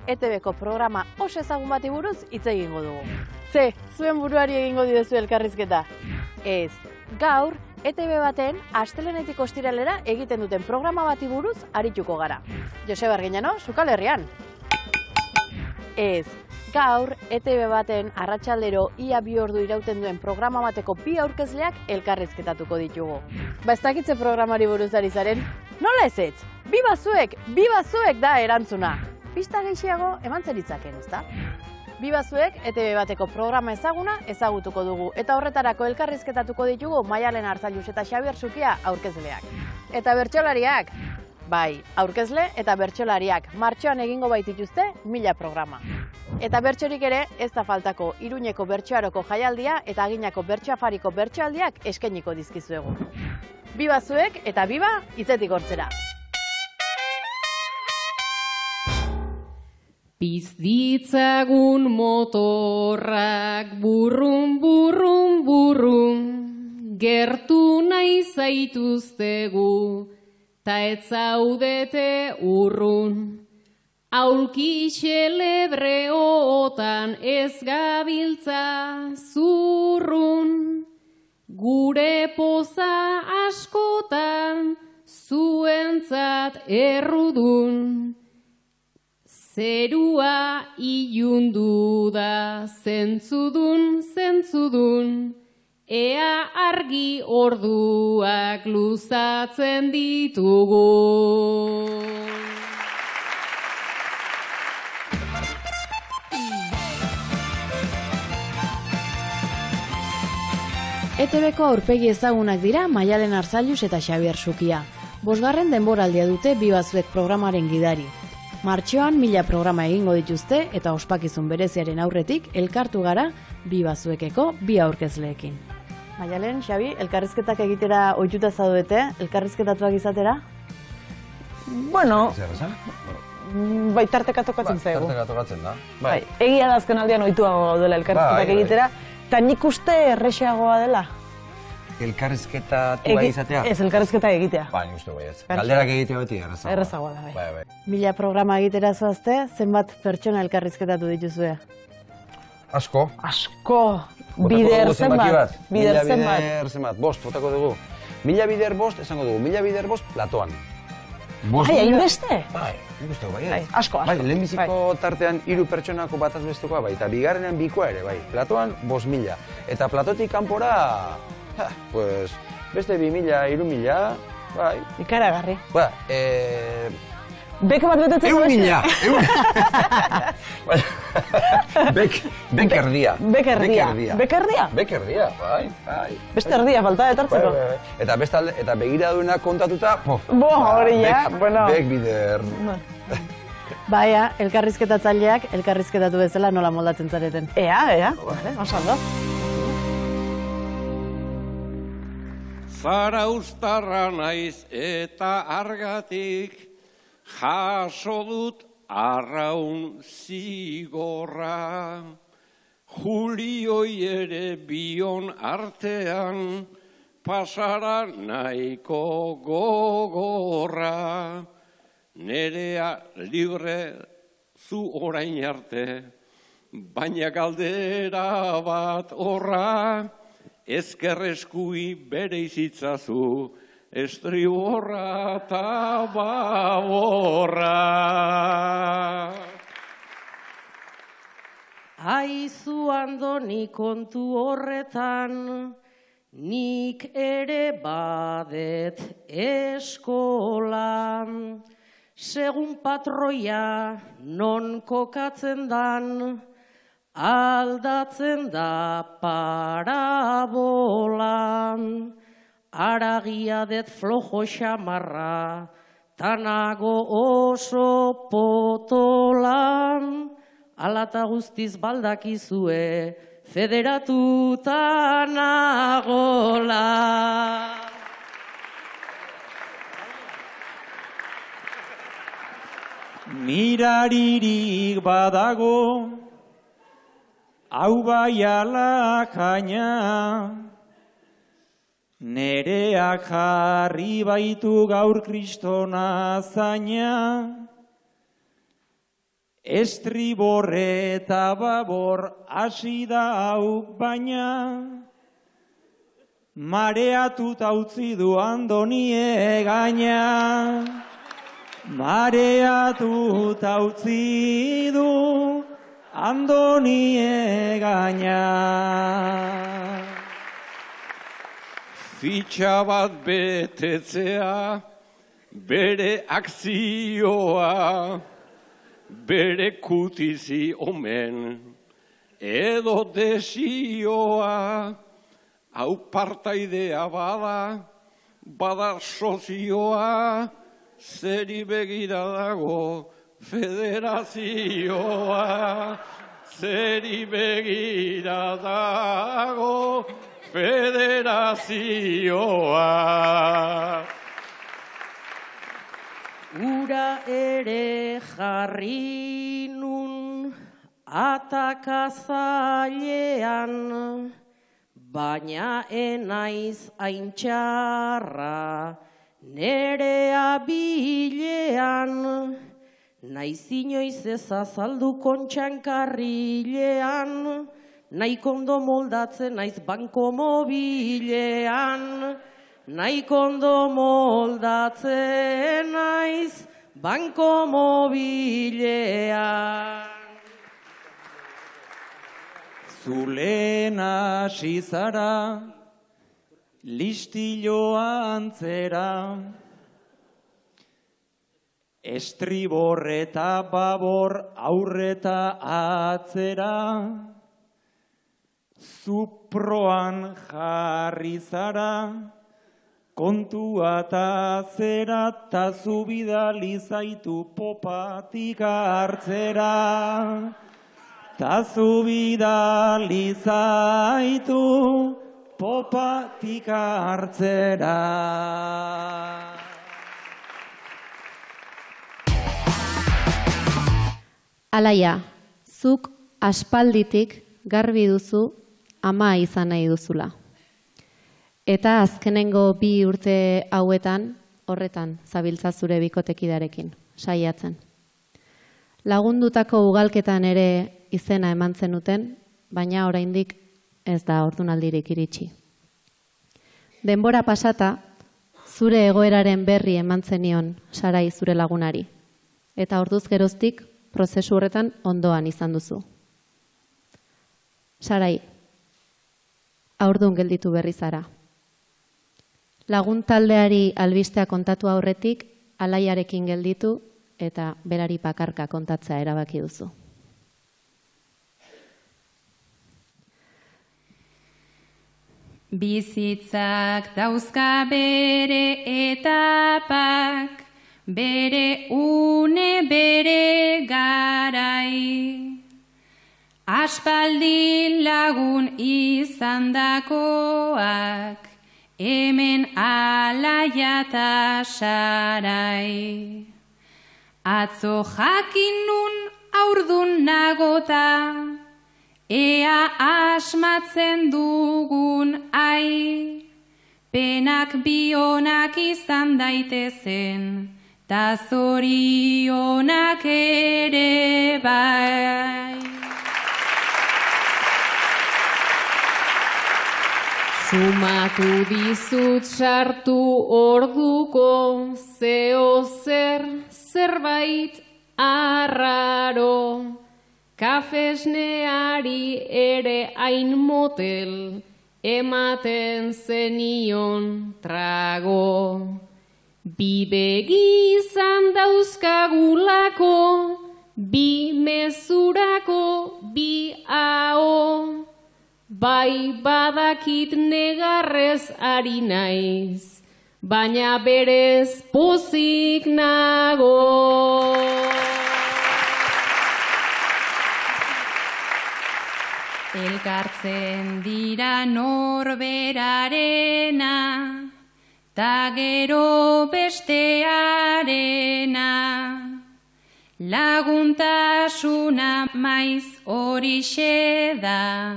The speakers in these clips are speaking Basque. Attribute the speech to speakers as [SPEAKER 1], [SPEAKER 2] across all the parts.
[SPEAKER 1] ETV-ko programa oso ezagun bati buruz hitz egingo dugu. Ze, zuen buruari egingo didezu elkarrizketa? Ez, gaur ETV baten astelehenetik ostiralera egiten duten programa bati buruz arituko gara. Joseba Arginano, Sukal Herrian. Ez, gaur ETV baten arratsaldero ia 2 ordu irauten duen programa bateko 2 aurkezleak elkarrizketatuko ditugu. Ez dakitze programari buruz ari zaren? Nola ezetz? Bi bazuek da erantzuna. Pista gehiago eman zeritzaken, ezta? Bi bazuek ETV bateko programa ezaguna ezagutuko dugu eta horretarako elkarrizketatuko ditugu Maialen Arzallus eta Xabier Sukia aurkezleak. Eta bertsolariak? Bai, aurkezle eta bertsolariak martxoan egingo baitituzte 1000 programa. Eta bertsorik ere ez da faltako Iruñeko bertsoaroko jaialdia eta Aginako bertsoafariko bertsoaldiak eskainiko dizkizuegu. Bi bazuek eta biba hitzetik hortzera.
[SPEAKER 2] Piztitzagun motorrak burrun, burrun, burrun, gertu nahi zaituztegu, ta ez zaudete urrun. Aulki xelebreotan ez gabiltza zurrun, gure poza askotan zuentzat errudun. Zerua ilundu da zentzudun, zentzudun, ea argi orduak luzatzen ditugu.
[SPEAKER 1] ETV-ko aurpegi ezagunak dira Maialen Arzallus eta Xabier Sukia. 5. denboraldia dute Bi bazuek programaren gidari. Martxoan 1000 programa egingo dituzte eta ospakizun bereziaren aurretik elkartu gara Bi bazuekeko 2 aurkezleekin. Maialen, Xabi, elkarrizketak egitera ohituta zaudete, elkarrizketatuak izatera?
[SPEAKER 3] Bueno, bai, tarteka tokatzen zaigu.
[SPEAKER 4] Tarteka tokatzen da.
[SPEAKER 3] Bai, egia da azken aldean ohituago gaudela elkarrizketak egitera, eta nik uste errexeagoa dela.
[SPEAKER 4] Elkarrizketatua izatea?
[SPEAKER 3] Ez, elkarrizketa egitea.
[SPEAKER 4] Bai, uste bai ez. Galderak egitea beti errazagoa.
[SPEAKER 3] Errazagoa da, bai.
[SPEAKER 1] 1000 programa egitera zoazte, zenbat pertsona elkarrizketatu dituzue?
[SPEAKER 4] Asko.
[SPEAKER 3] Asko! Bider zenbat.
[SPEAKER 4] Bider zenbat. 5, botako dugu. 1000 bider 5, esango dugu. 1000 bider 5, platoan.
[SPEAKER 3] Ai, hainbeste?
[SPEAKER 4] Bai, nik uste bai ez.
[SPEAKER 3] Asko.
[SPEAKER 4] Bai, lehenbiziko tartean 3 pertsonako bataz bestekoa, bai, eta bigarrenean bikoa ere, bai. Platoan 5000. Eta platotik kanpora, pues, beste 2000, 3000, bai.
[SPEAKER 3] Ikaragarri.
[SPEAKER 4] Ba,
[SPEAKER 3] Beke bat betetzen zabeste?
[SPEAKER 4] 1000! Bek erdia.
[SPEAKER 3] Bek erdia?
[SPEAKER 4] Bai.
[SPEAKER 3] Beste erdia falta etartzeko.
[SPEAKER 4] Eta bestalde, eta begiradunak kontatuta,
[SPEAKER 3] hori ja, bueno.
[SPEAKER 4] Bek bider.
[SPEAKER 1] Baia, elkarrizketatzaileak elkarrizketatu bezala nola moldatzen zareten.
[SPEAKER 3] Ea, osando.
[SPEAKER 5] Zarauztarra naiz eta argatik jaso dut arraun zigorra. Julioi ere bion artean pasara nahiko gogorra. Nerea libre zu orain arte, baina galdera bat horra. Ezker eskui bere izitzazu, estriborra eta baborra.
[SPEAKER 2] Aizu andoni kontu horretan, nik ere badet eskolan. Segun patroia non kokatzen dan, aldatzen da parabolan. Aragia det flojo xamarra, tanago oso potolan. Alata guztiz baldakizue, federatuta nagola.
[SPEAKER 5] Miraririk badago, hau bai alakaina, nereak jarri baitu gaur kristona zaina, estribor eta babor hasi da hau baina, mareatuta utzi du Andonie gaina. Mareatuta utzi du Andonie gaina. Fitxa bat betetzea, bere akzioa, bere kutizi omen, edo desioa, hau partaidea bada sozioa, zeri begira dago federazioa, zeri begira dago federazioa.
[SPEAKER 2] Ura ere jarri nun atakazailean, baina enaiz aintxarra nere abilean. Naiz inoiz ez azaldu kontxan karrilean, nahi kondo moldatzen naiz banko mobilean. Nahi kondo moldatzen naiz banko mobilean.
[SPEAKER 5] Zulen hasi zara, listiloa antzera, estribor eta babor aurreta atzera, zuproan jarri zara, kontua ta zera, ta zubidali zaitu popatik hartzera. Ta zubidali zaitu popatik hartzera.
[SPEAKER 6] Alaia, zuk aspalditik garbi duzu ama izan nahi duzula. Eta azkenengo 2 urte hauetan, horretan zabiltza zure bikotekidarekin, saiatzen. Lagundutako ugalketan ere izena eman zenuten, baina oraindik ez da ordunaldirik iritsi. Denbora pasata, zure egoeraren berri eman zenion Sarai zure lagunari, eta orduz geroztik prozesu horretan ondoan izan duzu. Sarai, haurdun gelditu berri zara. Lagun taldeari albistea kontatu aurretik, Alaiarekin gelditu eta berari bakarka kontatzea erabaki duzu.
[SPEAKER 7] Bizitzak dauzka bere etapak, bere une bere garai. Aspaldi lagun izandakoak, hemen Alaia ta Sarai. Atzo jakin nun haurdun nagota, ea asmatzen dugun ai. Penak bionak izan daitezen, ta zorionak ere bai. Sumatu dizut sartu orduko zeo zerbait arraro. Kafesneari ere hain motel ematen zenion trago. Bi begi izan dauzkagulako, bi mezurako, bi ao. Bai badakit negarrez ari naiz, baina berez pozik nago. Elkartzen dira norberarena, ta gero bestearena. Laguntasuna maiz horixe da,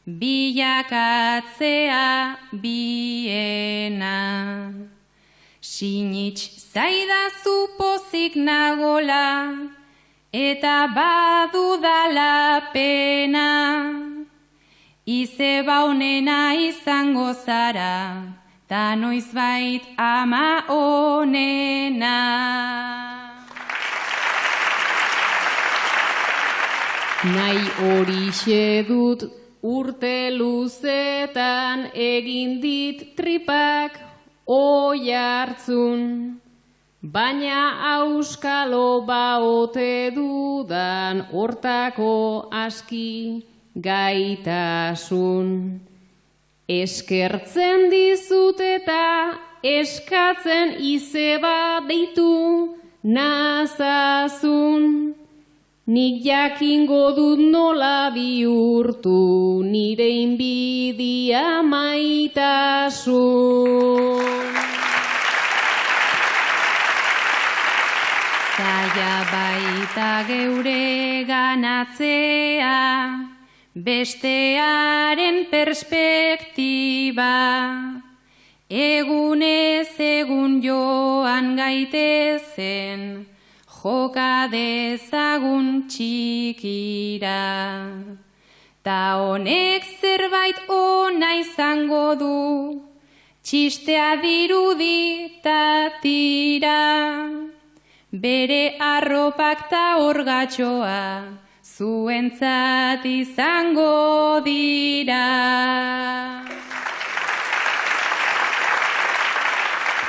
[SPEAKER 7] bilakatzea biena. Sinitz zaidazu pozik nagola, eta badudala pena, izeba honena izango zara, ta noizbait ama honena.
[SPEAKER 8] Nahi horixe dut urte luzetan egin dit tripak oihartzun, baina auskalo baote dudan hortako aski gaitasun. Eskertzen dizut eta eskatzen izeba deitu nazazun. Nik jakingo dut nola bihurtu nire inbidia maitasun.
[SPEAKER 7] Zaila baita geure ganatzea, bestearen perspektiba, egunez egun joan gaitezen, joka dezagun txikira. Ta honek zerbait ona izango du, txistea dirudi ta tira. Bere arropak ta orgatxoa, zuentzat izango dira.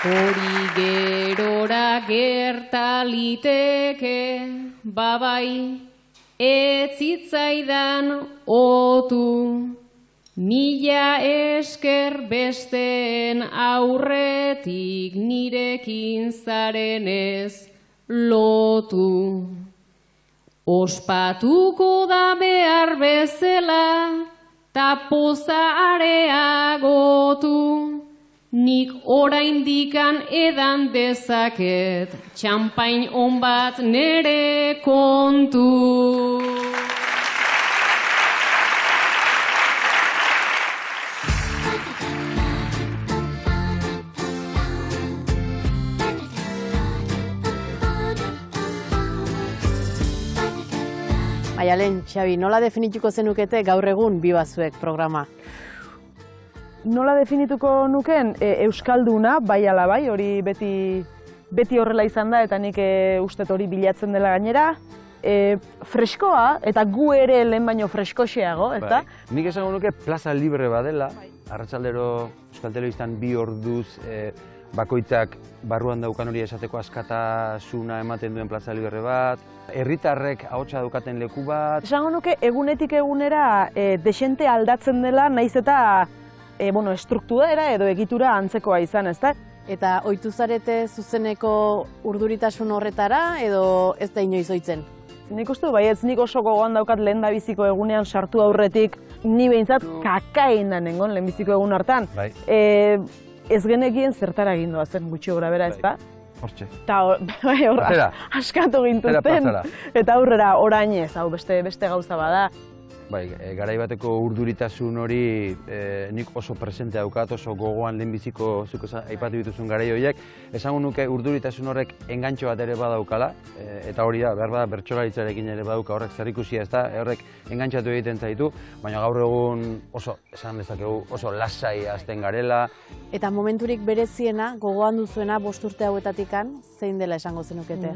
[SPEAKER 8] Hori gerora gertaliteke, babai, ez zitzaidan otu. Mila esker besteen aurretik nirekin zarenez lotu. Ospatuko da behar bezala, ta poza areagotu. Nik oraindikan edan dezaket, txampain on bat nere kontu.
[SPEAKER 1] Maialen, Xabi, nola definituko zenukete gaur egun Bibazuek programa?
[SPEAKER 3] Nola definituko nuken euskalduna, bai ala bai, hori beti horrela izan da, eta nik ustet hori bilatzen dela gainera. Freskoa, eta gu ere lehen baino freskoxeago, ezta?
[SPEAKER 4] Nik esango nuke plaza libre badela, arratsaldero Euskal Telebistan 2 orduz bakoitzak barruan daukan hori esateko askatasuna ematen duen plaza libre bat, herritarrek ahotsa daukaten leku bat.
[SPEAKER 3] Esango nuke egunetik egunera desente aldatzen dela, naiz eta estruktura edo egitura antzekoa izan, ezta?
[SPEAKER 1] Eta ohitu zarete zuzeneko urduritasun horretara edo ez da inoiz ohitzen?
[SPEAKER 3] Nik uste du, baietz nik oso gogoan daukat lehendabiziko egunean sartu aurretik, ni behintzat kakain da nengon lehenbiziko egun hartan. Ez genekien zertara egin doazen gutxi gora bera, ezta?
[SPEAKER 4] Hortxe.
[SPEAKER 3] Eta horra, askatu gintuzten, eta aurrera orain ez, hau beste gauza bada.
[SPEAKER 4] Bai, garai bateko urduritasun hori nik oso presente daukat, oso gogoan lehenbiziko zuk aipatu dituzun garai horiek. Esango nuke urduritasun horrek engantxo bat ere badaukala, eta hori da, behar bada bertsolaritzarekin ere badauka horrek zerikusia ez da, horrek engantxatu egiten zaitu, baina gaur egun oso, esan dezakegu, oso lasai hasten garela.
[SPEAKER 1] Eta momenturik bereziena, gogoan duzuena 5 urte hauetatikan, zein dela esango zenukete?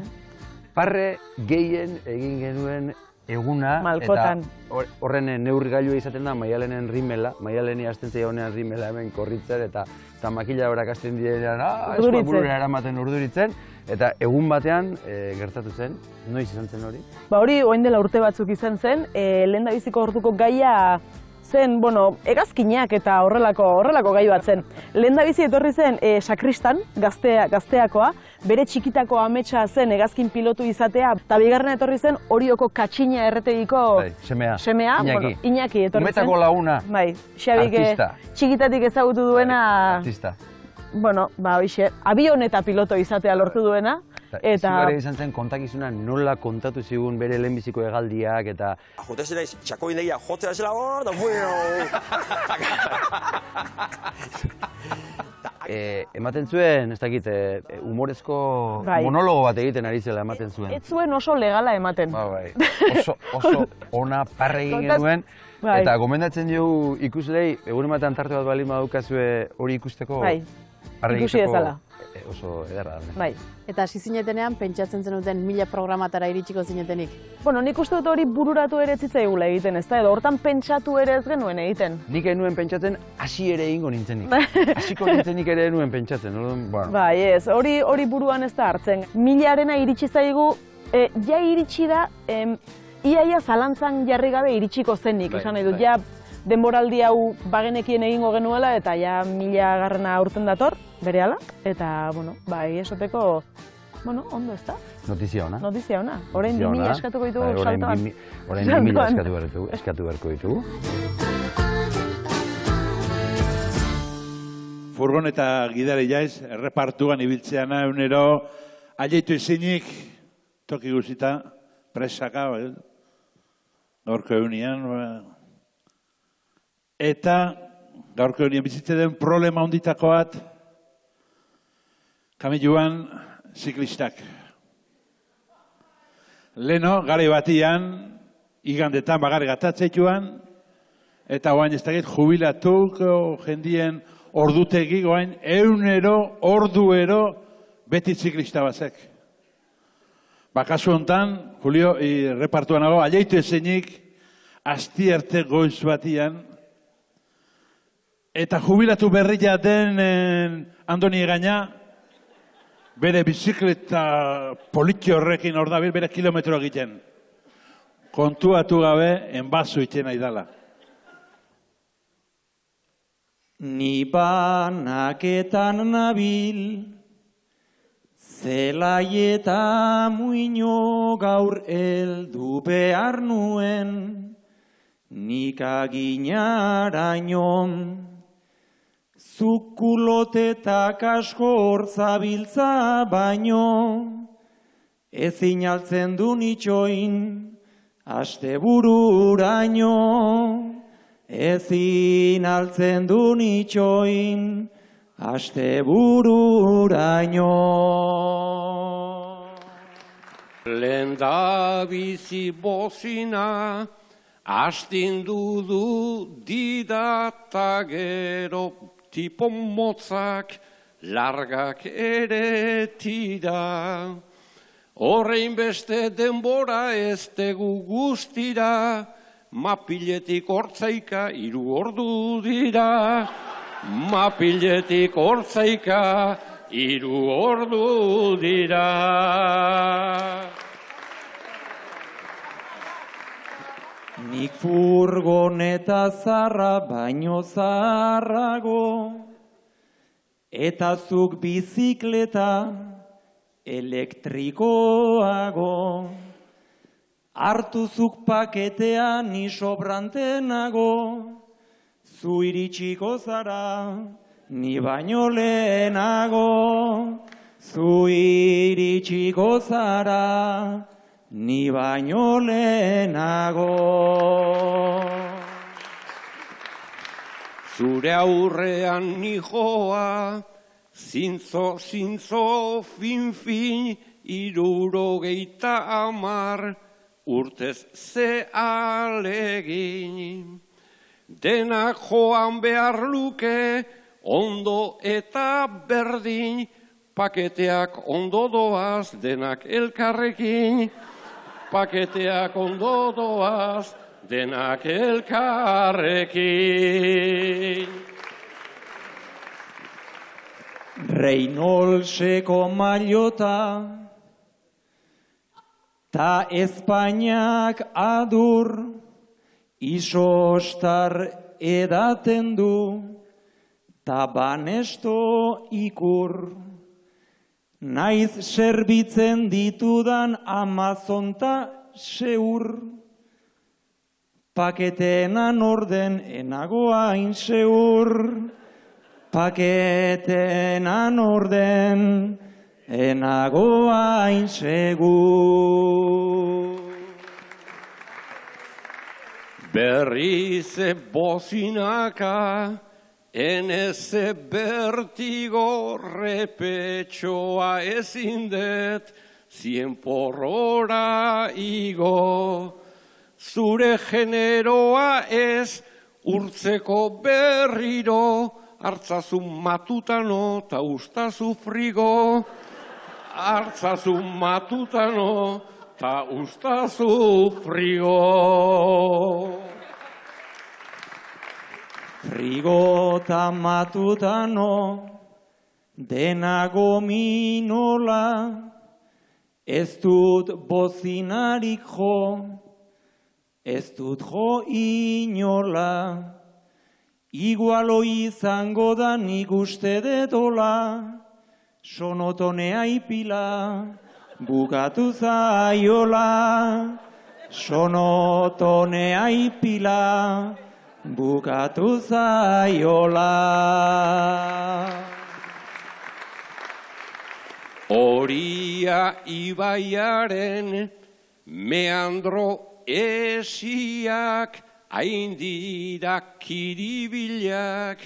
[SPEAKER 4] Parre gehien egin genuen eguna,
[SPEAKER 3] Malkotan.
[SPEAKER 4] Eta horren neurrigailua izaten da Maialenen rimela, Maialeni hasten zaio honean rimela hemen korritzen, eta makila horak hasten direnean, eskuak burura eramaten urduritzen, eta egun batean gertatu zen, noiz izan zen hori?
[SPEAKER 3] Hori orain dela urte batzuk izan zen, lehendabiziko orduko gaia zen, hegazkinak eta horrelako gai bat zen. Lehendabizi etorri zen sakristan, gazteakoa, bere txikitako ametsa zen hegazkin pilotu izatea, eta bigarren etorri zen Orioko Katxina erretegiko
[SPEAKER 4] semea,
[SPEAKER 3] Iñaki etorri zen.
[SPEAKER 4] Umetako laguna,
[SPEAKER 3] artista. Txikitatik ezagutu duena,
[SPEAKER 4] artista.
[SPEAKER 3] Hoxe, abion eta piloto izatea lortu duena.
[SPEAKER 4] Zigarria izan zen kontakizuna nola kontatu zigun bere lehenbiziko hegaldiak eta...
[SPEAKER 9] Jote naiz, txako indegia jotea zela hor, da
[SPEAKER 4] ematen zuen, ez dakit, humorezko
[SPEAKER 3] Bai.
[SPEAKER 4] monologo bat egiten ari zela ematen zuen.
[SPEAKER 3] Ez zuen oso legala ematen.
[SPEAKER 4] Bai. Oso ona parre egin genuen,
[SPEAKER 3] Bai.
[SPEAKER 4] eta gomendatzen diogu ikuslei, egunen batean tarte bat baldin badukazue hori ikusteko,
[SPEAKER 3] Bai.
[SPEAKER 4] parre
[SPEAKER 3] Ikusi
[SPEAKER 4] egiteko
[SPEAKER 3] dezala.
[SPEAKER 4] oso ederra da.
[SPEAKER 3] Bai.
[SPEAKER 1] Eta hasi zinetenean pentsatzen zenuten 1000 programatara iritsiko zinetenik.
[SPEAKER 3] Bueno, nik uste dut hori bururatu ere zitzaigula egiten, ezta? Edo hortan pentsatu ere ez genuen egiten.
[SPEAKER 4] Nik nuen pentsatzen, hasi ere egingo nintzenik. Hasiko nintzenik ere nuen pentsatzen. Bueno.
[SPEAKER 3] Bai, ez, hori buruan ez da hartzen. 1000arena iritsi zaigu, ja iritsi da, iaia zalantzan jarri gabe iritsiko zenik. Esan nahi dut, ja denboraldi hau bagenekien egingo genuela, eta ja 1000garrena aurten dator, berehala. Eta, bueno, bai, esoteko, bueno, ondo ez da?
[SPEAKER 4] Notizia ona.
[SPEAKER 3] Notizia ona. Orain 2000 eskatuko ditugu saltoan.
[SPEAKER 4] Orain 2000 eskatu beharko ditugu.
[SPEAKER 5] Furgoneta gidari jaiz, errepartuan ibiltzeana egunero, aileitu ezinik, toki guzita, presaka, gaurko egunean. Eta gaurko egunean bizitzen den problema onditako bat, kamiluan ziklistak. Leno, gare batian, igandetan bagarri gatatzeituan, eta oain ez dakit jubilatuko jendien ordutegi goain, egunero, orduero, beti ziklista bazek. Kasu hontan, Julio, repartuan nago, aileitu ezenik, astiarte goiz batian, eta jubilatu berria den Andoni Egaña, bere bizikleta politxo horrekin hor dabil, bere kilometro egiten. Kontuatu gabe, enbazu iten nahi dala.
[SPEAKER 10] Ni banaketan nabil, zelai eta muino gaur heldu behar nuen, nik aginaraino, zukulotetak asko hortzabiltza baino, ezin altzen du nitxoin, astebururaino, ezin altzen du nitxoin, astebururaino.
[SPEAKER 11] Lenda bizi bozina, astindu du didata gero, tipo motzak, largak ere tira. Horrein beste denbora ez tegu guztira, mapiletik hortzaika 3 ordu dira. Mapiletik hortzaika 3 ordu dira.
[SPEAKER 10] Nik furgoneta zarra baino zarrago, eta zuk bizikleta elektrikoago. Hartu zuk paketea ni sobrantenago, zu iritsiko zara ni baino lehenago. Zu iritsiko zara ni baino lehenago.
[SPEAKER 11] Zure aurrean nijoa, zintzo, fin, 70 urtez ze alegin. Denak joan behar luke, ondo eta berdin, paketeak ondo doaz, denak elkarrekin. Paketeak ondo doaz, denak elkarrekin.
[SPEAKER 10] Reynoldseko maillota, ta Espainiak adur, isostar edaten du, ta banesto ikur. Naiz serbitzen ditudan Amazon ta seur, paketenan orden enagoain seur. Paketenan orden enagoain segur.
[SPEAKER 11] Berriz bozinaka, en eze bertigo repetxoa ezin dut 100 por hora igo. Zure generoa ez urtzeko berriro, hartzazu matutano ta ustazu frigo. Hartzazu matutano ta ustazu frigo.
[SPEAKER 10] Frigo ta matutano, dena gominola, ez dut bozinarik jo, ez dut jo inola. Igualo izango da nik uste detola, sonotonea ipila, bukatu zaiola. Sonotonea ipila, bukatu zaiola.
[SPEAKER 11] Horia ibaiaren meandro esiak, hain dira kiribilak,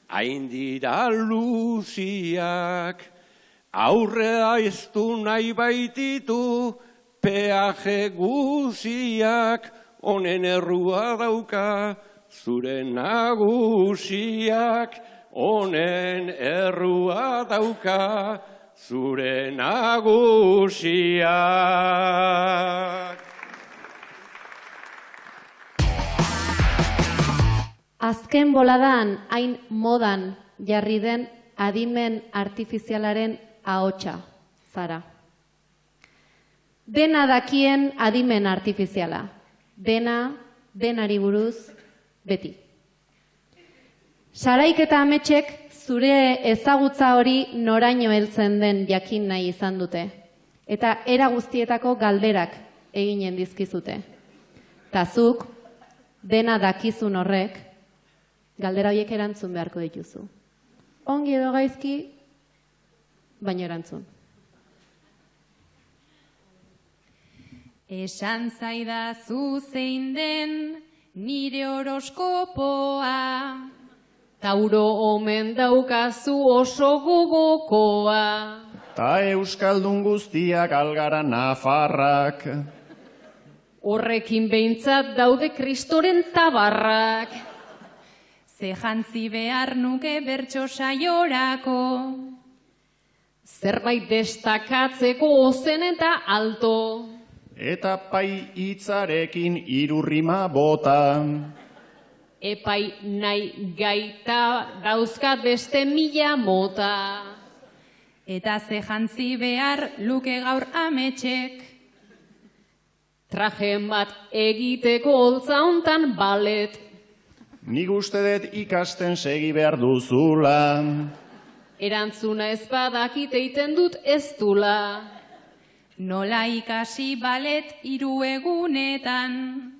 [SPEAKER 11] hain dira luziak. Aurrea ez du nahi baititu peaje guziak, honen errua dauka zure nagusiak, honen errua dauka zure nagusiak.
[SPEAKER 6] Azken boladan hain modan jarri den adimen artifizialaren ahotsa zara. Dena dakien adimen artifiziala. Dena, denari buruz, beti. Saraik eta ametsek zure ezagutza hori noraino heltzen den jakin nahi izan dute. Eta era guztietako galderak eginen dizkizute. Tazuk, dena dakizun horrek, galdera horiek erantzun beharko dituzu. Ongi edo gaizki, baina erantzun.
[SPEAKER 7] Esan zaidazu zein den nire horoskopoa,
[SPEAKER 8] Tauro omen daukazu oso gogokoa,
[SPEAKER 12] Ta euskaldun guztiak algara nafarrak,
[SPEAKER 8] horrekin behintzat daude kristoren tabarrak.
[SPEAKER 7] ze jantzi behar nuke bertso saiorako,
[SPEAKER 8] Zerbait destakatzeko ozen eta alto,
[SPEAKER 12] eta pai hitzarekin irurrima bota.
[SPEAKER 8] Epai nahi gaita dauzkat beste 1000 mota.
[SPEAKER 7] eta ze jantzi behar luke gaur ametsek,
[SPEAKER 8] Trajen bat egiteko holtza hontan balet,
[SPEAKER 12] Nik uste dut ikasten segi behar duzula.
[SPEAKER 8] erantzuna ez badakit eiten dut ez dula.
[SPEAKER 7] nola ikasi balet 3 egunetan,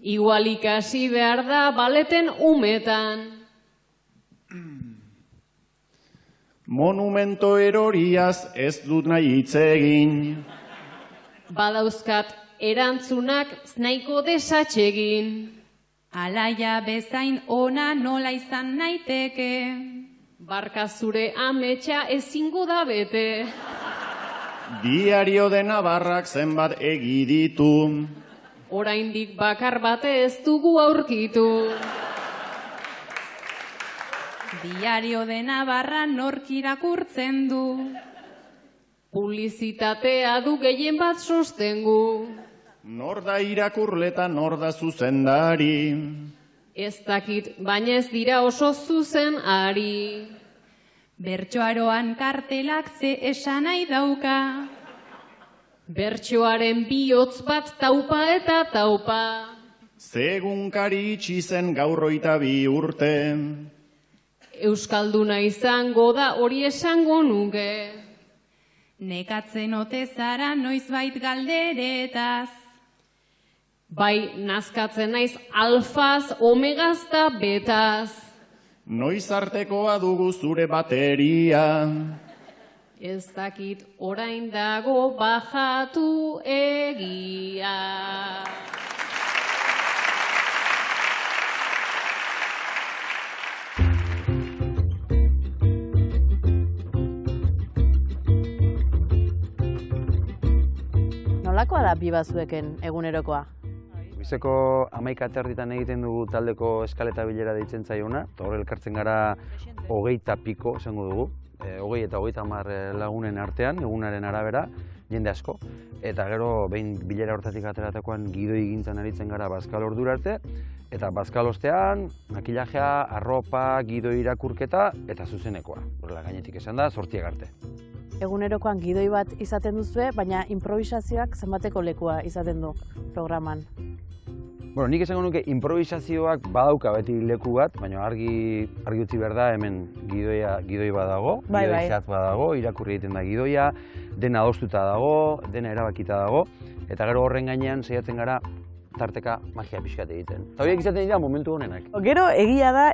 [SPEAKER 8] Igual ikasi behar da baleten umetan.
[SPEAKER 12] Monumento eroriaz ez dut nahi hitz egin.
[SPEAKER 8] Badauzkat erantzunak nahiko desatsegin.
[SPEAKER 7] alaia bezain ona nola izan naiteke,
[SPEAKER 8] Barka zure ametsa ezingo da bete.
[SPEAKER 12] Diario de Navarrak zenbat egi ditu.
[SPEAKER 8] Oraindik bakar bate ez dugu aurkitu.
[SPEAKER 7] Diario de Navarra nork irakurtzen du,
[SPEAKER 8] Publizitatea du gehien bat sostengu.
[SPEAKER 12] Nor da irakurleta, nor da zuzendari.
[SPEAKER 8] Ez dakit, baina ez dira oso zuzen ari.
[SPEAKER 7] bertsoaroan kartelak ze esan nahi dauka,
[SPEAKER 8] Bertsoaren bihotz bat taupa eta taupa.
[SPEAKER 12] Zegunkari itxi zen gaur 22 urte.
[SPEAKER 8] Euskalduna izango da hori esango nuke.
[SPEAKER 7] nekatzen ote zara noizbait galderetaz,
[SPEAKER 8] Bai, nazkatzen naiz alfaz, omegaz da betaz.
[SPEAKER 12] Noiz artekoa dugu zure bateria.
[SPEAKER 8] Ez dakit orain dago bajatu egia.
[SPEAKER 1] Nolakoa da Bibazueken egunerokoa?
[SPEAKER 4] Goizeko 11:30 egiten dugu taldeko eskaleta bilera deitzen zaiona, eta hor elkartzen gara 20 piko esango dugu, 20 eta 30 lagunen artean, egunaren arabera, jende asko. Eta gero, behin bilera hortatik ateratakoan gidoi gintzan aritzen gara bazkal ordura arte, eta bazkal ostean, makillajea, arropa, gidoi irakurketa eta zuzenekoa. Horrela gainetik esan da, 8 arte.
[SPEAKER 1] Egunerokoan gidoi bat izaten duzue, baina improvisazioak zenbateko lekua izaten du programan?
[SPEAKER 4] Bueno, nik esango nuke improvisazioak badauka beti leku bat, baina argi utzi behar da hemen gidoi badago, gidoi zehatz badago, irakurri egiten da gidoia, dena adostuta dago, dena erabakita dago, eta gero horren gainean saiatzen gara tarteka magia pixkat egiten. Eta horiek izaten dira momentu honenak.
[SPEAKER 3] Gero egia da,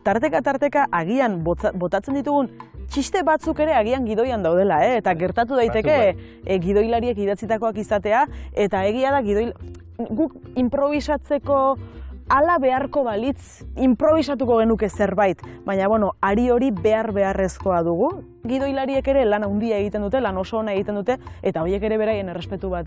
[SPEAKER 3] tarteka agian botatzen ditugun txiste batzuk ere agian gidoian daudela, eta gertatu daiteke gidoilariek idatzitakoak izatea, eta egia da guk improvisatzeko ala beharko balitz, improvisatuko genuke zerbait, baina ari hori beharrezkoa dugu. Gidoilariek ere lan handia egiten dute, lan oso ona egiten dute, eta horiek ere beraien errespetu bat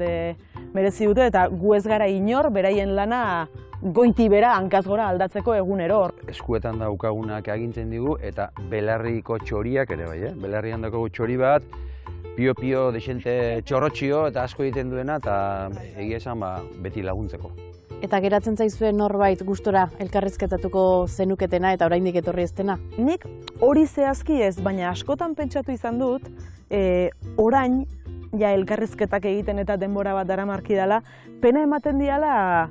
[SPEAKER 3] merezi dute, eta gu ez gara inor, beraien lana goiti bera, hankaz gora aldatzeko egunero.
[SPEAKER 4] Eskuetan daukagunak agintzen digu, eta belarriko txoriak ere bai, belarrian daukagu txori bat, pio-pio, desente txorrotxio eta asko egiten duena, eta egia esan beti laguntzeko.
[SPEAKER 1] Eta geratzen zaizuen norbait gustora elkarrizketatuko zenuketena eta oraindik etorri ez dena?
[SPEAKER 3] Nik hori zehazki ez, baina askotan pentsatu izan dut, orain elkarrizketak egiten eta denbora bat daramarki dela, pena ematen diala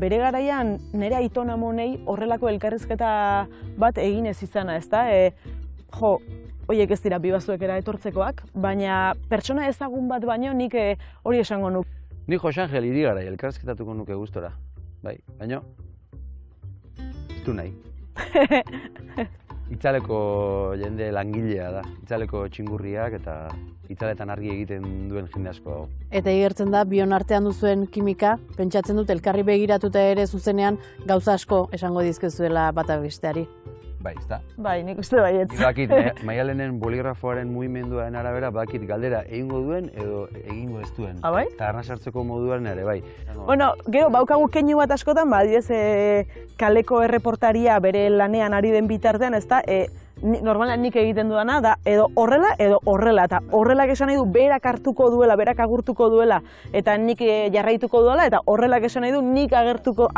[SPEAKER 3] bere garaian nire aiton amonei horrelako elkarrizketa bat egin ez izana, ezta? Horiek ez dira Bibazuekera etortzekoak, baina pertsona ezagun bat baino nik hori esango nuke.
[SPEAKER 4] Ni Jose Angel Irigarai elkarrizketatuko nuke gustora, bai, baina ez du nahi. Itzaleko jende langilea da, itzaleko txingurriak eta itzaletan argi egiten duen jende asko dago.
[SPEAKER 1] Eta igertzen da, bion artean duzuen kimika, pentsatzen dut elkarri begiratuta ere zuzenean gauza asko esango dizkezuela bata besteari.
[SPEAKER 4] Bai, ezta?
[SPEAKER 3] Bai, nik uste baietz.
[SPEAKER 4] Bakit, Maialenen boligrafoaren mugimenduaren arabera, bakit galdera egingo duen edo egingo ez duen.
[SPEAKER 3] Bai?
[SPEAKER 4] Eta arnasartzeko moduan ere, bai.
[SPEAKER 3] Bueno, gero, baukagu keinu bat askotan, adibidez, kaleko erreportaria bere lanean ari den bitartean, ezta, normalan nik egiten dudana, da edo horrela, eta horrelak esan nahi du berak hartuko duela, berak agurtuko duela, eta nik jarraituko duela, eta horrelak esan nahi du nik agurtuko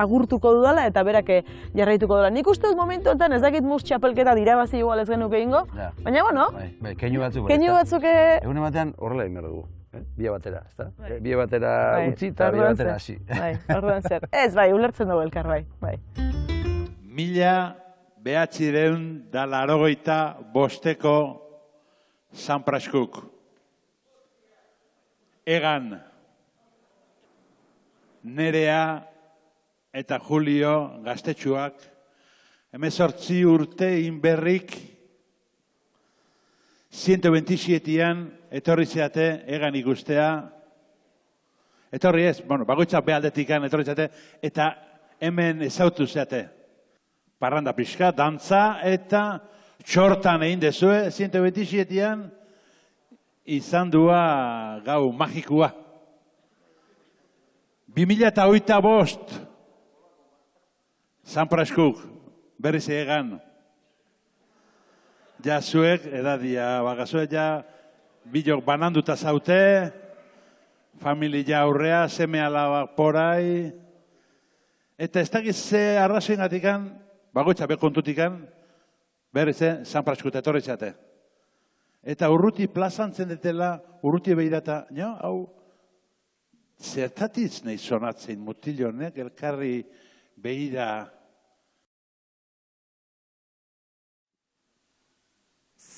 [SPEAKER 3] duela, eta berak jarraituko duela. Nik uste dut momentu enten ez dakit mus txapelketa dirabazi igual ez genuke egingo, baina
[SPEAKER 4] Bai, keinu batzuk. Egun batean horrela egin behar dugu. Bia batera, ezta? Bia batera utzi eta bia batera hasi.
[SPEAKER 3] Bai, orduan zer. Ez, bai, ulertzen dugu elkar, bai.
[SPEAKER 5] 1985 San Praskuk. Egan, Nerea eta Julio gaztetxuak, 18 urte inberrik, 127an etorri zeate Egan ikustea. Etorri ez, bagoitzak behaldetikan etorri zeate, eta hemen ezautu zeate. Parranda pixka, dantza eta txortan egin dezue, 127an izan dua gau magikua. 2025 San Praskuk, berriz Egan. Ja zuek, edadia, bagazuek ja bilok bananduta zaute, familia aurrea, seme alabak porai, eta ez dakiz ze arrazoen gatikan, bagoitza bekontutikan, berriz San Praskut etorri zate. Eta urruti plazantzen detela, urruti behirata, hau, zertatiz nahi sonatzen mutilonek, elkarri behira.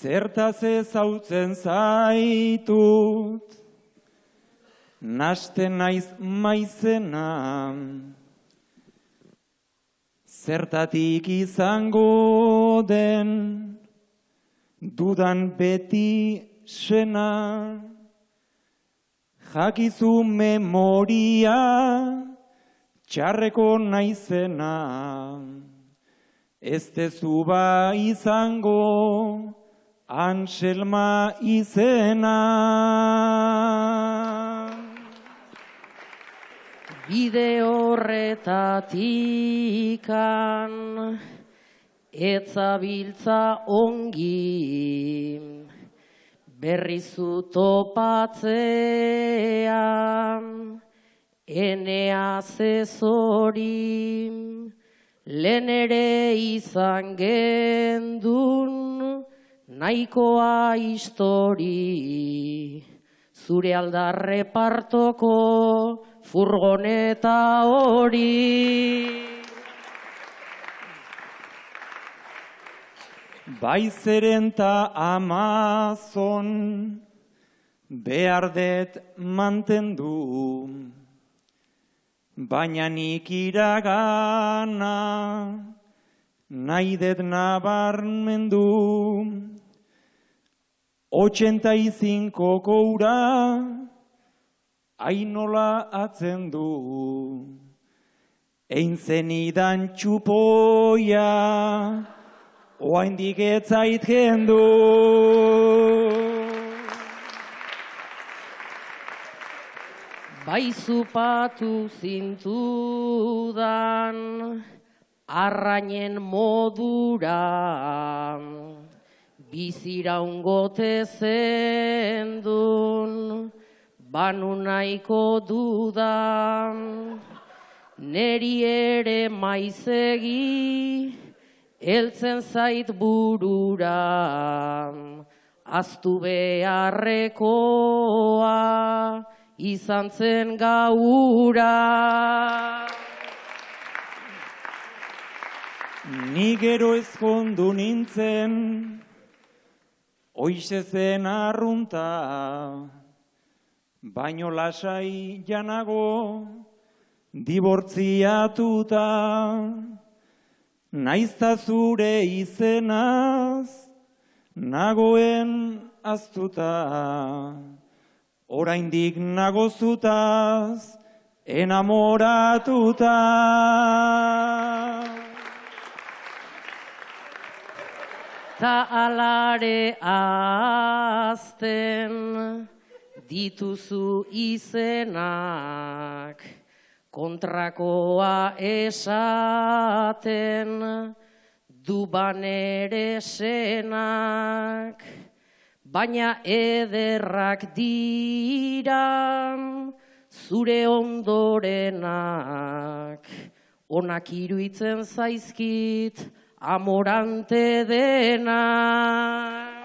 [SPEAKER 10] Zertaz ezautzen zaitut, nasten naiz maizena, zertatik izango den, dudan beti sena, jakizu memoria, txarreko naizena, ez dezu ba izango, Anselma izena.
[SPEAKER 2] bide horretatikan etzabiltza ongi berrizu topatzean Eneaz ez hori lehen ere izan gendun nahikoa histori zure aldarre partoko furgoneta hori.
[SPEAKER 10] Baizeren ta Amazon behar det mantendu, baina nik iragana nahi det nabarmendu. 85 koura ainola atzen du, ein zenidan txupoia, oaindik ez zait jendu.
[SPEAKER 2] Bai zupatu zintudan arrainen modura, biziraungote zendun, banu nahiko dudan, neri ere maizegi, heltzen zait burura, aztu beharrekoa, izan zen gaura.
[SPEAKER 10] Ni gero ezkondu nintzen, oize zen arrunta, baino lasai janago, dibortziatuta, naizta zure izenaz, nagoen aztuta, oraindik nagozutaz, enamoratuta.
[SPEAKER 2] Ta alare azten dituzu izenak, kontrakoa esaten du banere senak, baina ederrak dira zure ondorenak, onak iruitzen zaizkit amorante denak.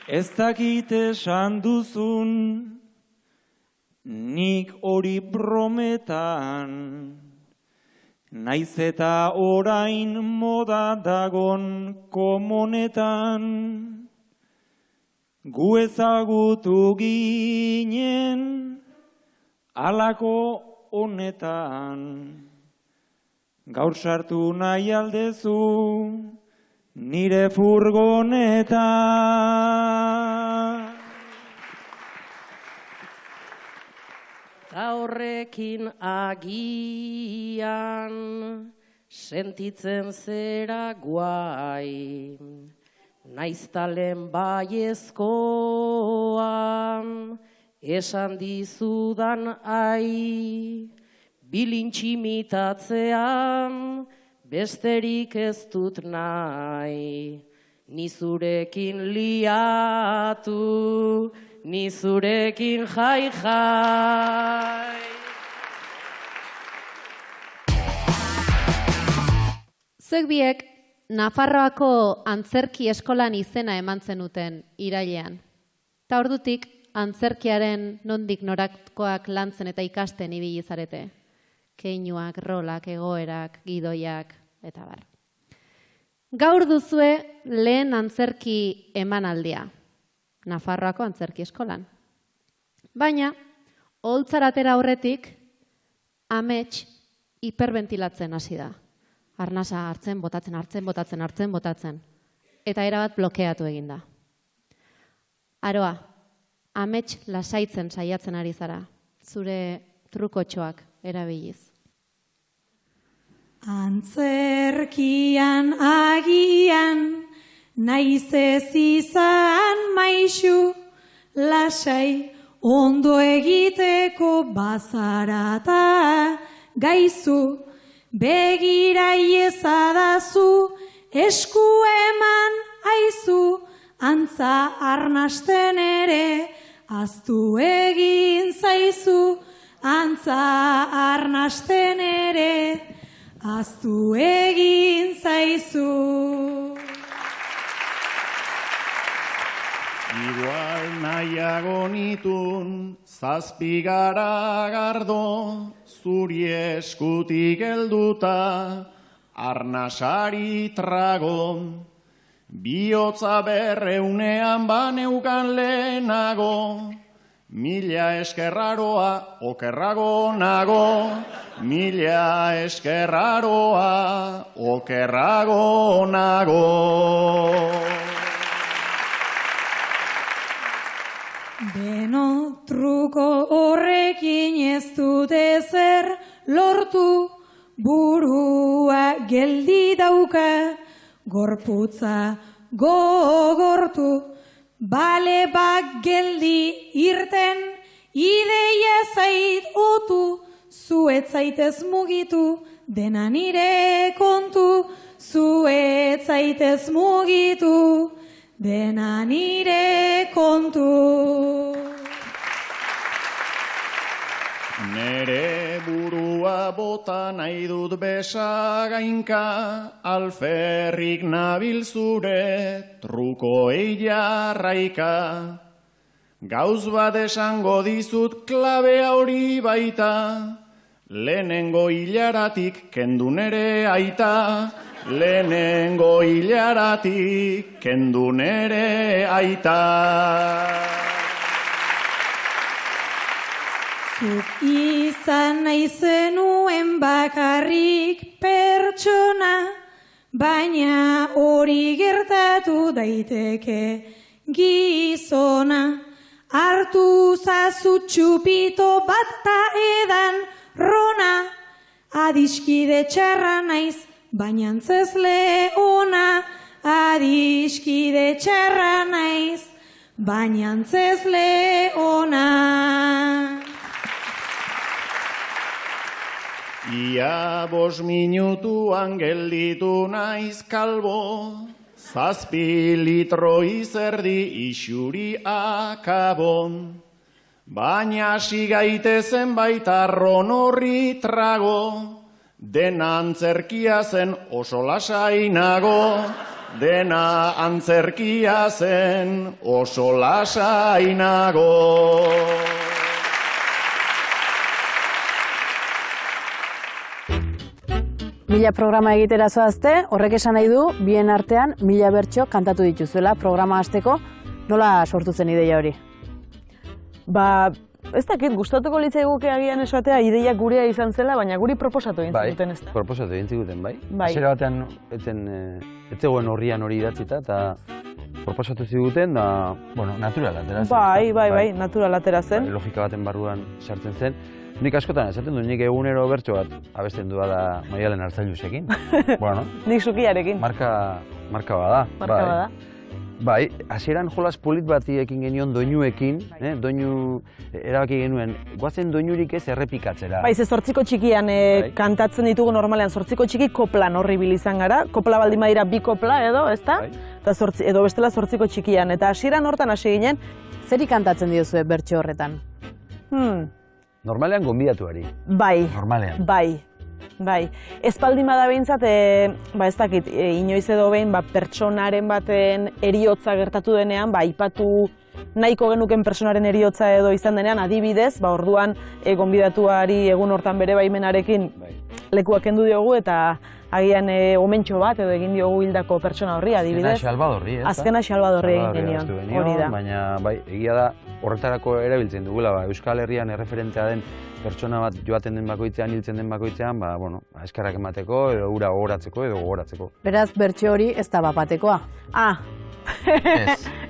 [SPEAKER 10] Ez dakit esan duzun, nik hori brometan, naiz eta orain moda dagon komonetan, gu ezagutu ginen alako honetan, gaur sartu nahi aldezu nire furgonetan.
[SPEAKER 2] Ta horrekin agian sentitzen zera guai, naiztalen baiezkoan esan dizudan ai, bilintximitatzean besterik ez dut nahi, ni zurekin liatu, ni zurekin jai-jai.
[SPEAKER 6] Zuek biek Nafarroako antzerki eskolan izena eman zenuten irailean. Ta ordutik antzerkiaren nondik norakoak lantzen eta ikasten ibili zarete. Keinuak, rolak, egoerak, gidoiak, eta bar. Gaur duzue lehen antzerki emanaldia, Nafarroako antzerki eskolan. Baina, oholtzaratera aurretik, amets hiperventilatzen hasi da. Arnasa hartzen, botatzen, hartzen, botatzen, hartzen, botatzen. Eta erabat blokeatu egin da. Aroa, amets lasaitzen saiatzen ari zara, zure trukotxoak erabiliz.
[SPEAKER 13] Antzerkian agian, naiz ez izan maisu, lasai ondo egiteko bazarata gaizu, begira iezadazu, esku eman aizu, antza arnasten ere, aztu egin zaizu, antza arnasten ere, aztu egin zaizu.
[SPEAKER 12] Igual nahiago nitun, zazpigara gardo, zuri eskutik helduta, arnasari trago. Bihotza berreunean baneukan lehenago, mila eskerraroa okerrago nago, mila eskerraroa okerrago nago.
[SPEAKER 13] Beno truko horrekin ez dute zer lortu, burua geldi dauka, gorputza gogortu, bale bak geldi irten, ideia zait otu, zuet zaitez mugitu, dena nire kontu, zuet zaitez mugitu, dena nire kontu.
[SPEAKER 12] Nere burua bota nahi dut besagainka, alferrik nabil zure truko eiarraika. Gauz bat esango dizut klabea hori baita, lehenengo hilaratik kendu nere aita, lehenengo hilaratik kendu nere aita.
[SPEAKER 13] Zuk izan nahi zenuen bakarrik pertsona, baina hori gertatu daiteke gizona. Hartu zazu txupito bat ta edan rona, adiskide txarra naiz, baina antzezle ona. Adiskide txarra naiz, baina antzezle ona.
[SPEAKER 12] Ia 5 minutuan gelditu naiz kalbo, 7 litro izerdi isuri akabon. Baina hasi gaitezen baita arron horri trago, dena antzerkia zen oso lasainago, dena antzerkia zen oso lasainago.
[SPEAKER 1] Mila programa egitera zoazte, horrek esan nahi du, bien artean 1000 bertso kantatu dituzuela programa hasteko. Nola sortu zen ideia hori?
[SPEAKER 3] Ba, ez dakit, gustatuko litzaiguke agian esatea ideia gurea izan zela, baina guri proposatu egin ziguten, ez da?
[SPEAKER 4] Bai, proposatu egin ziguten, bai.
[SPEAKER 3] Bai.
[SPEAKER 4] Hasiera batean ez zegoen horrian hori idatzita, eta proposatu ziguten, da, bueno, natural atera zen.
[SPEAKER 3] Bai, natural atera zen.
[SPEAKER 4] Logika baten barruan sartzen zen. Nik askotan esaten du, nik egunero bertso bat abesten dudala Maialen Arzailusekin. Bueno,
[SPEAKER 3] nik Sukiarekin.
[SPEAKER 4] Marka bada.
[SPEAKER 3] Marka bada.
[SPEAKER 4] Bai, hasieran jolas polit bati ekin genion doinuekin, doinu erabaki genuen, guazen doinurik ez errepikatzera.
[SPEAKER 3] Bai, ze 8 txikian kantatzen ditugu normalean 8 txiki koplan horri izan gara, kopla baldin badira 2 kopla edo, ezta? Edo bestela 8 txikian, eta hasieran hortan hasi ginen.
[SPEAKER 1] Zeri kantatzen diozue bertso horretan?
[SPEAKER 4] Normalean gonbidatuari.
[SPEAKER 3] Bai.
[SPEAKER 4] Normalean.
[SPEAKER 3] Bai. Ez baldin bada behintzat, ez dakit, inoiz edo behin, pertsonaren baten eriotza gertatu denean, aipatu nahiko genuken pertsonaren eriotza edo izan denean, adibidez, orduan gonbidatuari egun hortan bere baimenarekin lekuak kendu diogu eta agian omentxo bat edo egin diogu hildako pertsona horri, adibidez. Azkena Xalbadorri egin genion, hori da.
[SPEAKER 4] Baina, egia da, horretarako erabiltzen dugula, Euskal Herrian erreferentea den pertsona bat joaten den bakoitzean, hiltzen den bakoitzean, eskarrak emateko, edo ura gogoratzeko.
[SPEAKER 1] Beraz, bertso hori ez da bapatekoa.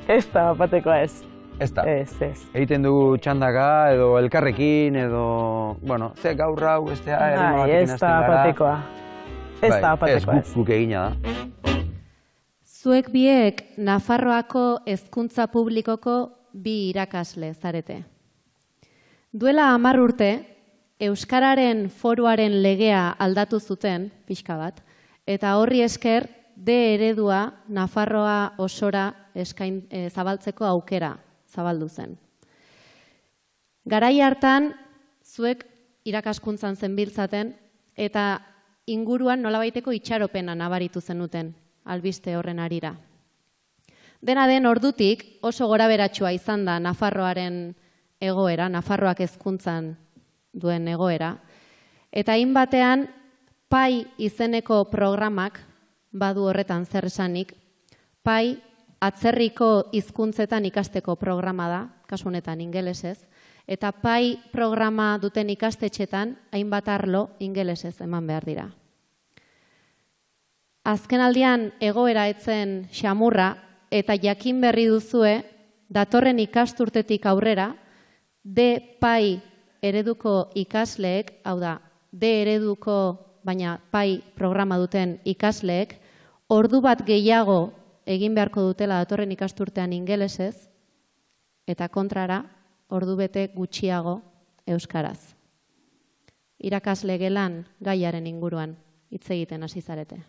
[SPEAKER 3] Ez da bapatekoa, ez.
[SPEAKER 4] Ez da. Egiten dugu txandaka, edo elkarrekin, edo, ze gaur hau, ez da,
[SPEAKER 3] ez da bapatekoa. Ez da bapatekoa, ez.
[SPEAKER 4] Guk egina da.
[SPEAKER 6] Zuek biek Nafarroako hezkuntza publikoko 2 irakasle zarete. Duela 10 urte, Euskararen Foruaren legea aldatu zuten, pixka bat, eta horri esker D eredua Nafarroa osora zabaltzeko aukera zabaldu zen. Garai hartan, zuek irakaskuntzan zenbiltzaten, eta inguruan nolabaiteko itxaropena nabaritu zenuten, albiste horren harira. Dena den ordutik oso goraberatsua izan da Nafarroaren egoera, Nafarroak hezkuntzan duen egoera, eta hainbatean PAI izeneko programak badu horretan zer esanik. PAI atzerriko hizkuntzetan ikasteko programa da, kasu honetan ingelesez, eta PAI programa duten ikastetxetan hainbat arlo ingelesez eman behar dira. Azkenaldian egoera etzen xamurra eta jakin berri duzue datorren ikasturtetik aurrera D PAI ereduko ikasleek, hau da, D ereduko baina PAI programa duten ikasleek, ordu bat gehiago egin beharko dutela datorren ikasturtean ingelesez, eta kontrara, ordu bete gutxiago euskaraz. Irakasle gelan gaiaren inguruan hitz egiten hasi zarete.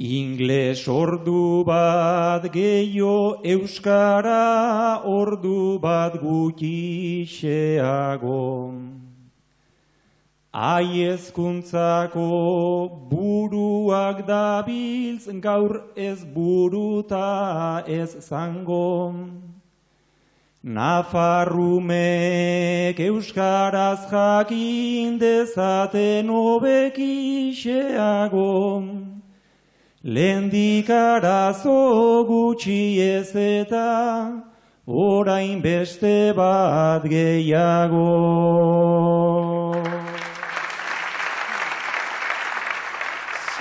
[SPEAKER 10] Ingles ordu bat gehiago, euskara ordu bat gutxixeago. Hezkuntzako buruak dabiltz, gaur ez buruta ez zango. Nafarrumek euskaraz jakin dezaten hobekixeago. Lehendik arazo gutxi ez eta orain beste bat gehiago.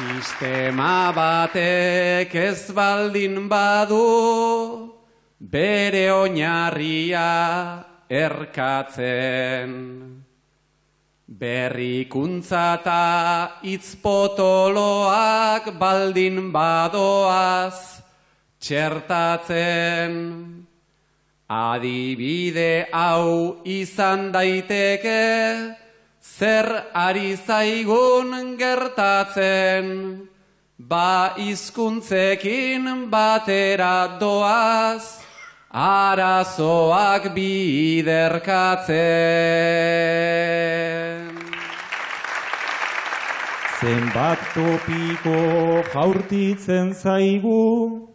[SPEAKER 14] Sistema batek ez baldin badu bere oinarria erkatzen. Berrikuntza eta hitzpotoloak baldin badoaz txertatzen. Adibide hau izan daiteke, zer ari zaigun gertatzen, ba hizkuntzekin batera doaz, arazoak biderkatzen.
[SPEAKER 10] Zenbat topiko jaurtitzen zaigu,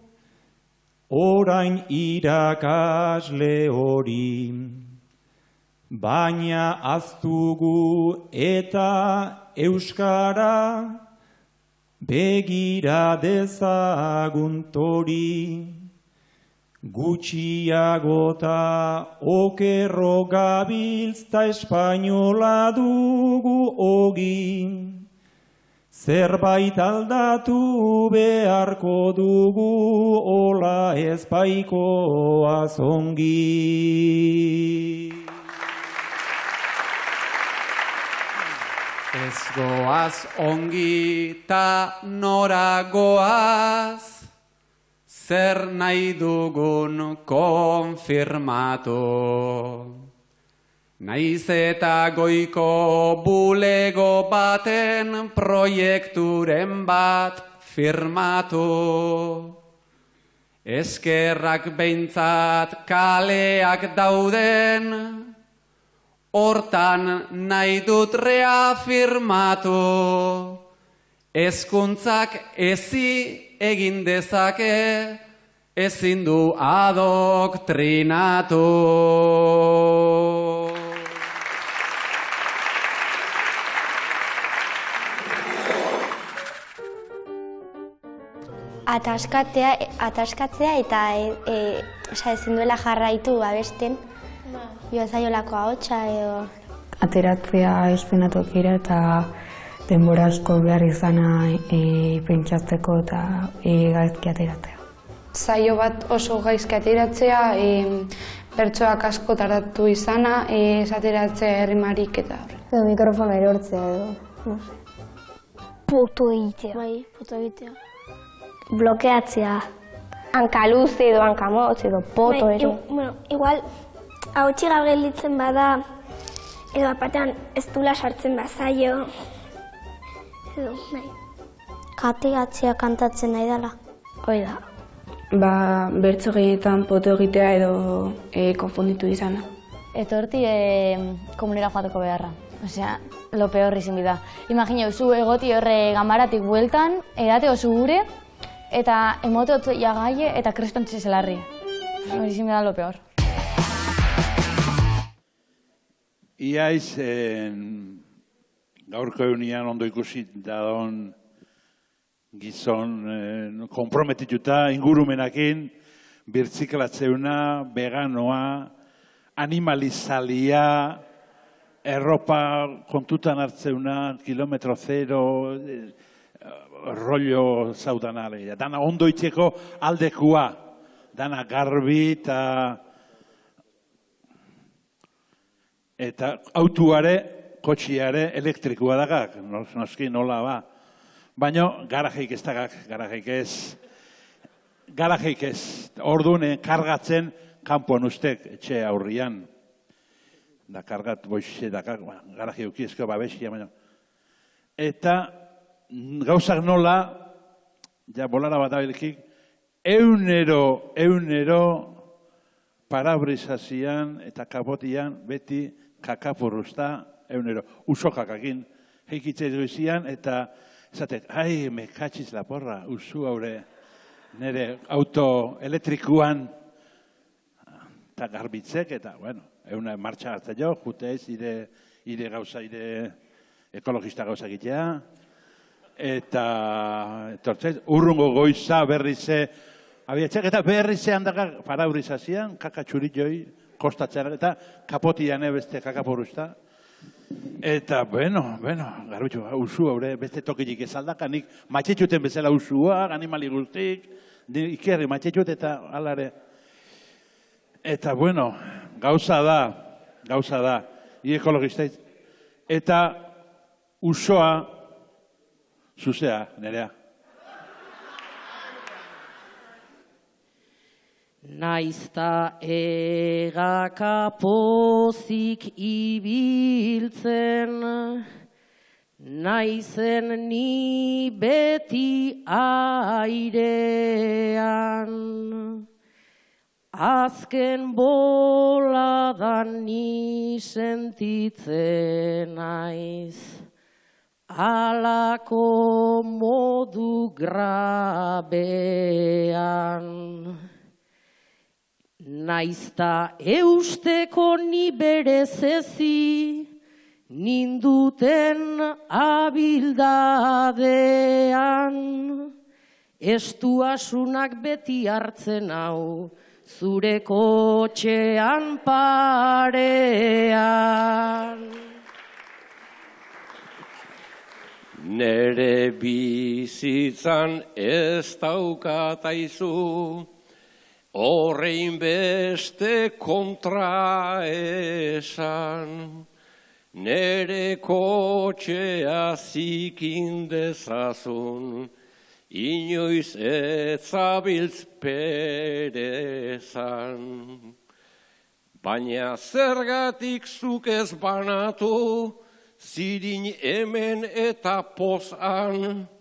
[SPEAKER 10] orain irakasle hori. Baina aztugu eta euskara begira dezagun tori. Gutxiagota okerro gabiltz ta espainola dugu ogi. Zerbait aldatu beharko dugu ola ez baikoaz ongi.
[SPEAKER 14] Ez goaz ongi ta nora goaz, zer nahi dugun konfirmatu. Naiz eta goiko bulego baten proiekturen bat firmatu. Eskerrak behintzat kaleak dauden, hortan nahi dut reafirmatu. Hezkuntzak ezi egin dezake, ezin du adoktrinatu.
[SPEAKER 15] Ataskatzea eta ezin duela jarraitu abesten, joan zaiolako ahotsa edo.
[SPEAKER 16] Ateratzea espenatokira eta denbora asko behar izana pentsatzeko eta gaizki ateratzea.
[SPEAKER 17] Zaio bat oso gaizki ateratzea, bertsoak asko tardatu izana, ateratzea errimarik eta horre.
[SPEAKER 15] Edo mikrofona erortzea edo, no sé. Poto egitea. Bai, poto egitea. Blokeatzea. hankaluze edo hankamotz edo poto ere.
[SPEAKER 18] Bueno, igual, hau txiga gelditzen bada, edo apatean ez dula sartzen bazaio. Edo, nahi.
[SPEAKER 15] Kateatzea kantatzen nahi dela.
[SPEAKER 16] Hoi da. Bertso gehienetan poto egitea edo konfunditu izana.
[SPEAKER 19] Etorti komunera joateko beharra. Osea, lo peor izin bida. Imagina, zu egoti horre gamaratik bueltan, edate oso gure, eta emote otzu jagaie eta krestontzi zelarri. Izin bida lo peor.
[SPEAKER 5] Iaiz, gaurko egunean ondo ikusi dadon gizon komprometituta ingurumenakin, birtziklatzeuna, veganoa, animalizalia, erropa kontutan hartzeuna, kilometro zero, rollo zaudan alegia. Dana ondo itxeko aldekua, dana garbi eta autuare, kotxiare elektrikua dagak, noski nola ba. Baina garajeik ez dagak, garajeik ez. Orduan kargatzen kanpoan ustek etxe aurrian. Da kargat boixe dakak, garaje eukiezko babeskia, baina. Eta gauzak nola, ja bolara bat abilkik, eunero parabrisasian eta kapotian beti kakapurruzta, eunero, usokakakin, heikitzea goizian, eta esatek, ai, me katxiz la porra, usu haure, nire auto elektrikuan, eta garbitzek, eta, bueno, euna martxa hartza jo, jutez, ire gauza, ire ekologista gauza egitea, eta, etortzez, urrungo goiza berrize, abiatxek, eta berrize handaka parabrisasian, kakatxurit joi, kostatzea, eta kapotian beste kakapuruzta. Eta, bueno, garbitxu, usu haure, beste tokilik ez aldakanik, matxetxuten bezala usua, animali guztik, ikerri matxetxut eta alare. Eta, bueno, gauza da, ekologista, eta usoa, zuzea, nerea.
[SPEAKER 2] Naizta egaka pozik ibiltzen, naizen ni beti airean. Azken boladan ni sentitzen naiz, halako modu grabean. Naizta eusteko ni berez ezi, ninduten abildadean. Estuasunak beti hartzen hau, zure kotxean parean.
[SPEAKER 11] Nere bizitzan ez daukataizu, horrein beste kontra esan, nere kotxea zikin dezazun, inoiz etzabiltz perezan. Baina zergatik zuk ez banatu, zirin hemen eta pozan,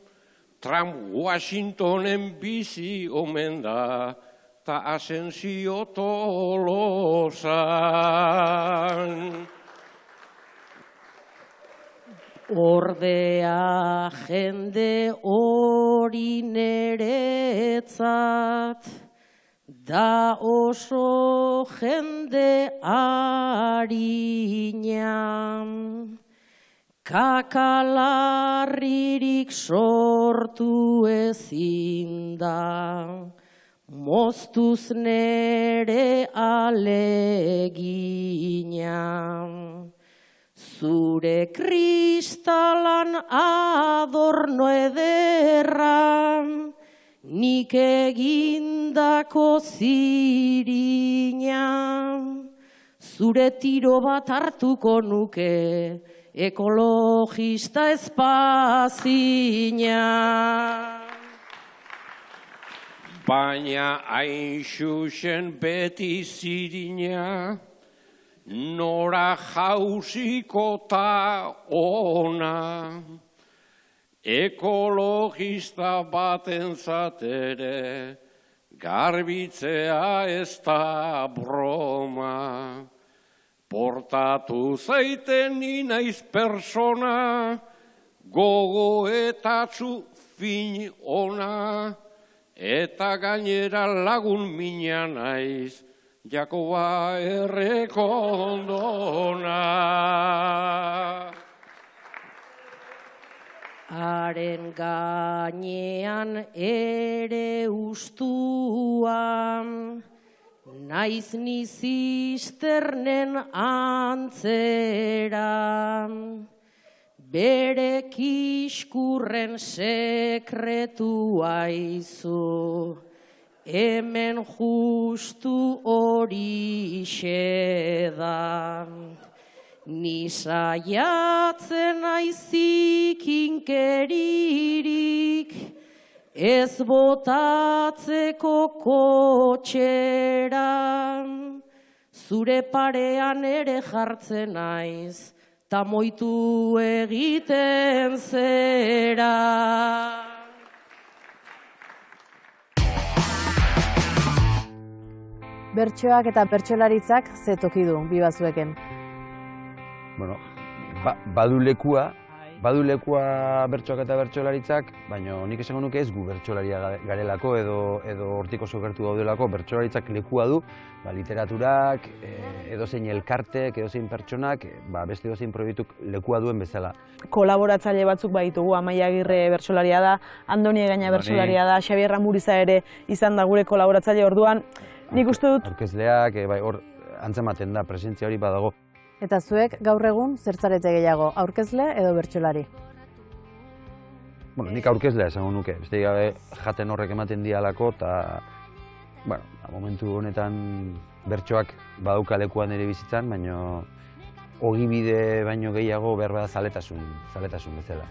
[SPEAKER 11] Trump Washingtonen bizi omen da, ta Asensio Tolosan.
[SPEAKER 2] Ordea jende hori neretzat, da oso jende harina. Kakalarririk sortu ezin da, moztuz nere alegina. Zure kristalan adorno ederran, nik egindako zirina. Zure tiro bat hartuko nuke, ekologista espazina.
[SPEAKER 11] baina hain xuxen beti zirina, nora jauziko ta ona, ekologista baten zatere, garbitzea ez da broma. Portatu zaiten ni naiz persona, gogoetatzu fin ona, eta gainera lagun mina naiz, Jakoba Errekondona.
[SPEAKER 2] Haren gainean ere ustuan, naiz ni zisternen antzera, bere kiskurren sekretua izu, hemen justu horixe da. Ni saiatzen naizik inkeririk, ez botatzeko kotxera, zure parean ere jartzen naiz, ta moitu egiten zera.
[SPEAKER 1] Bertsoak eta bertsolaritzak ze toki du bi bazueken?
[SPEAKER 4] Bueno, badu lekua bertsoak eta bertsolaritzak, baina nik esango nuke ez gu bertsolaria garelako edo hortik oso gertu daudelako. Bertsolaritzak lekua du, literaturak, edozein elkartek, edozein pertsonak, beste edozein proiektuk lekua duen bezala.
[SPEAKER 3] Kolaboratzaile batzuk baditugu, Amaia Agirre bertsolaria da, Andoni Egaña bertsolaria da, Xabier Ramuriza ere izan da gure kolaboratzaile, orduan nik uste dut...
[SPEAKER 4] Aurkezleak, hor antzematen da, presentzia hori badago.
[SPEAKER 1] Eta zuek gaur egun zertzarete gehiago, aurkezle edo bertsolari?
[SPEAKER 4] Bueno, nik aurkezlea esango nuke, beste gabe jaten horrek ematen dialako, eta momentu honetan bertsoak badauka lekuan ere bizitzan, baina ogibide baino gehiago behar bada zaletasun bezala.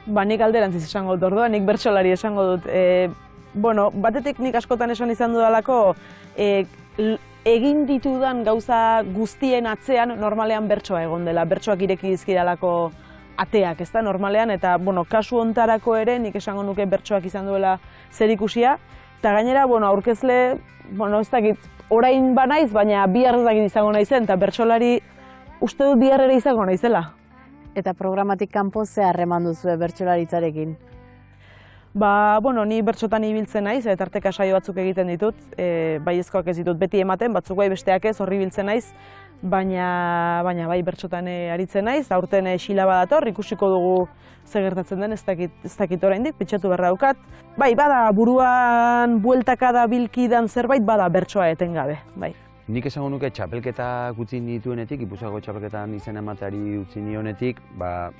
[SPEAKER 3] Nik alderantziz esango dut orduan, nik bertsolari esango dut. Batetik nik askotan esan izan dudalako, egin ditudan gauza guztien atzean normalean bertsoa egon dela, bertsoak ireki dizkidalako ateak, ez da, normalean, eta, kasu hontarako ere nik esango nuke bertsoak izan duela zerikusia, eta gainera, aurkezle, ez dakit, orain banaiz, baina bihar ez dakit izango naizen, eta bertsolari uste dut bihar ere izango naizela.
[SPEAKER 1] Eta programatik kanpo ze harreman duzue bertsolaritzarekin?
[SPEAKER 3] Ni bertsotan ibiltzen naiz, tarteka saio batzuk egiten ditut, baiezkoak ez ditut beti ematen, batzuk bai besteak ez, horri ibiltzen naiz, baina bai bertsotan aritzen naiz, aurten xilaba dator, ikusiko dugu ze gertatzen den, ez dakit oraindik, pitxatu berra daukat. Bai, bada buruan bueltaka da bilkidan zerbait, bada bertsoa etengabe, bai.
[SPEAKER 4] Nik esango nuke txapelketak utzi nituenetik, Gipuzkoako txapelketan izen emateari utzi nionetik,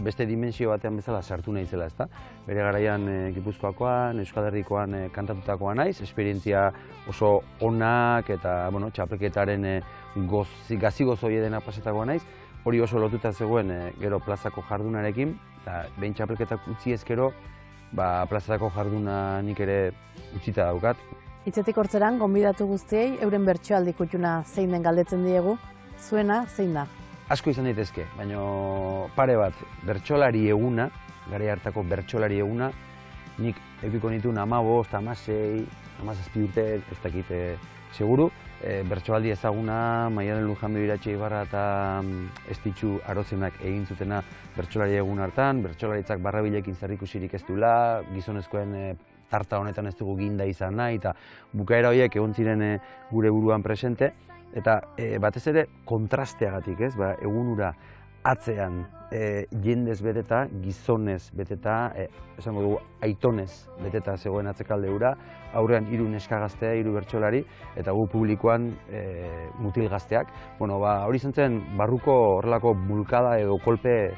[SPEAKER 4] beste dimensio batean bezala sartu naizela, ezta? Bere garaian Gipuzkoakoan, Euskal Herrikoan kantatutakoa naiz, esperientzia oso onak eta txapelketaren gazi-gozo edena pasatakoa naiz, hori oso lotuta zegoen gero plazako jardunarekin, eta behin txapelketak utzi ezkero, plazako jarduna nik ere utzita daukat.
[SPEAKER 1] Hitzetik hortzeran, gonbidatu guztiei, euren bertsoaldi kutxuna zein den galdetzen diegu, zuena zein da?
[SPEAKER 4] Asko izan daitezke, baina pare bat, bertsolari eguna, garai hartako bertsolari eguna, nik edukiko nituen 15, 16, 17 urte, ez dakit seguru, bertsoaldi ezaguna, Maialen Lujanbio Iratxe Ibarra eta Estitxu Arozenak egin zutena bertsolari egun hartan, bertsolaritzak barrabilekin zerrikusirik ez duela, gizonezkoen tarta honetan ez dugu ginda izan nahi, eta bukaera horiek egon ziren gure buruan presente, eta batez ere kontrasteagatik, ez? Egunura atzean jendez beteta, gizonez beteta, esango dugu aitonez beteta zegoen atzekalde hura, aurrean 3 neska gaztea, 3 bertsolari, eta gu publikoan mutil gazteak. Hori izan zen barruko horrelako bulkada edo kolpe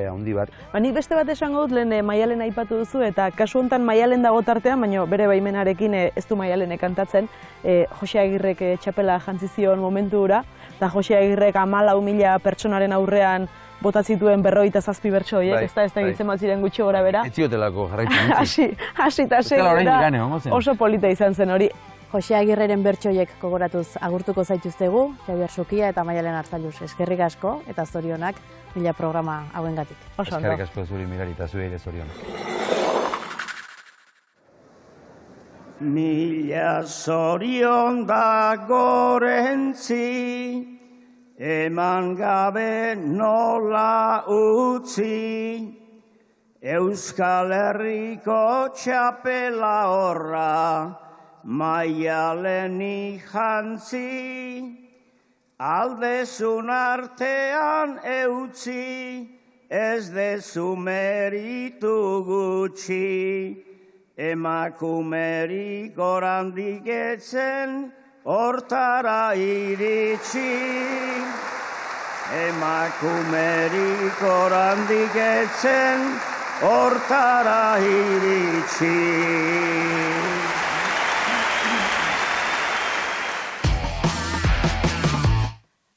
[SPEAKER 4] handi bat.
[SPEAKER 3] Nik beste bat esango dut, lehen Maialen aipatu duzu, eta kasu honetan Maialen dago tartean, baina bere baimenarekin ez du Maialenek kantatzen. Jose Agirrek txapela jantzi zion momentu hura, eta Jose Agirrek 14.000 pertsonaren aurrean bota zituen 57 bertso horiek,
[SPEAKER 4] Bai,
[SPEAKER 3] ez da egitzen bat ziren gutxi gora bera.
[SPEAKER 4] Ez ziotelako jarraitzen utzi.
[SPEAKER 3] Hasi eta oso polita izan zen hori.
[SPEAKER 1] Jose Agirreren bertsoiek gogoratuz agurtuko zaituztegu, Javier Sukia eta Maialen Arzalluz. Eskerrik asko eta zorionak mila programa hauengatik. Oso ondo.
[SPEAKER 4] Eskerrik asko zuri Mirari eta zuei ere zorionak.
[SPEAKER 12] Mila zorion da gorentzi, eman gabe nola utzi, Euskal Herriko txapela horra, Maialeni jantzi, aldezun artean eutzi, ez dezu meritu gutxi, emakumerik orandik etzen, hortara iritsi. Emakumerik orandik etzen, hortara iritsi.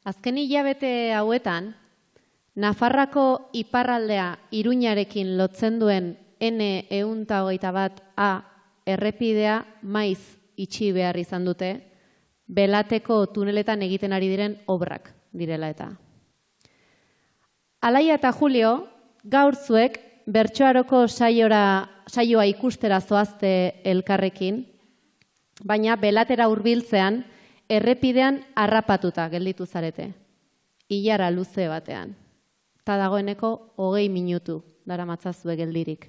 [SPEAKER 6] Azken hilabete hauetan, Nafarrako iparraldea Iruñarekin lotzen duen N121A errepidea maiz itxi behar izan dute, Belateko tuneletan egiten ari diren obrak direla eta. Alaia eta Julio, gaur zuek bertsoaroko saioa ikustera zoazte elkarrekin, baina Belatera hurbiltzean errepidean harrapatuta gelditu zarete, ilara luze batean. Ta dagoeneko 20 minutu daramatzazue geldirik.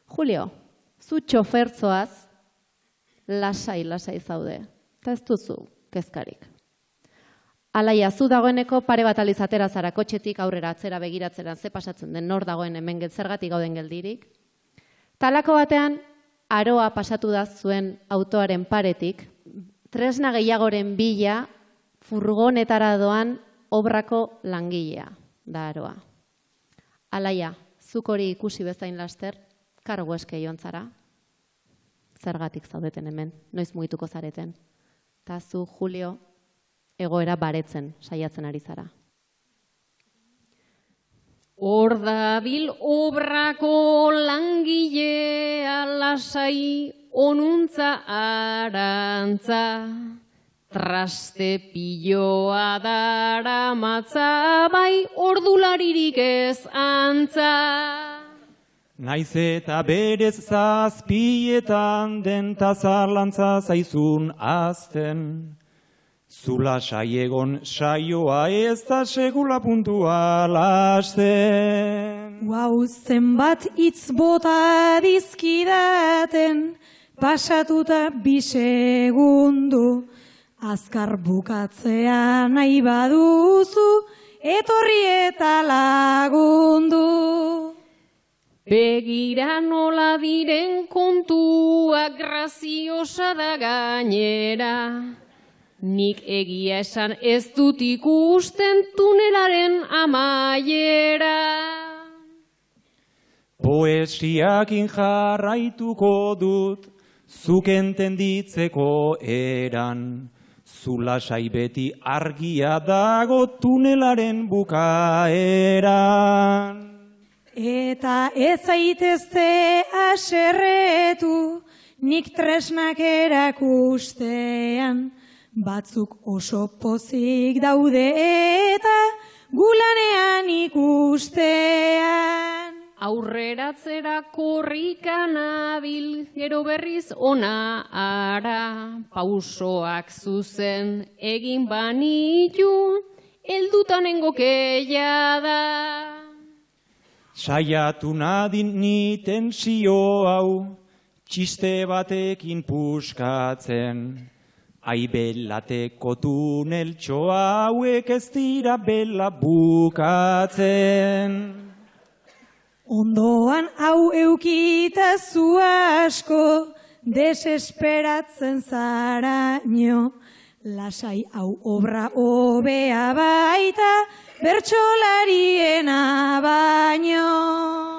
[SPEAKER 6] Julio, zu txofertzoaz lasai zaude, eta ez duzu kezkarik. Alaia, zu dagoeneko pare bat alizatera zara kotxetik aurrera atzera begiratzera ze pasatzen den nor dagoen hemen zergatik gauden geldirik. Talako batean, aroa pasatu da zuen autoaren paretik, tresna gehiagoren bila furgonetara doan obrako langilea da aroa. Alaia, zuk hori ikusi bezain laster, kargu eske joan zara. Zergatik zaudeten hemen, noiz mugituko zareten. Ta zu, Julio, egoera baretzen saiatzen ari zara.
[SPEAKER 8] Hor dabil obrako langilea lasai onuntza arantza, traste piloa dara matza, bai ordularirik ez antza.
[SPEAKER 10] Naiz eta berez zazpietan den tazarlantza zaizun azten, zula saiegon saioa ez da segula puntuala hasten.
[SPEAKER 13] Guau, zenbat hitz bota dizkidaten, pasatuta 2 segundu, azkar bukatzea nahi baduzu, etorri eta lagundu.
[SPEAKER 8] Begira nola diren kontua graziosa da gainera, nik egia esan ez dut ikusten tunelaren amaiera.
[SPEAKER 10] Poesiakin jarraituko dut, zuk entenditzeko eran, zula saibeti argia dago tunelaren bukaeran.
[SPEAKER 13] Eta ez zaitezte aserretu, nik tresnak erakustean, batzuk oso pozik daude eta gulanean ikustean.
[SPEAKER 8] Aurreratzera korrika nabil, gero berriz ona ara, pausoak zuzen egin banitu, heldutanengo keia da.
[SPEAKER 10] Saiatu nadin ni tensio hau, txiste batekin puskatzen, ai Belateko tuneltxo hauek ez dira bela bukatzen.
[SPEAKER 13] Ondoan hau eukita zu asko, desesperatzen zaraino, lasai hau obra hobea baita, bertsolariena baino.
[SPEAKER 18] Bertsolariena baino.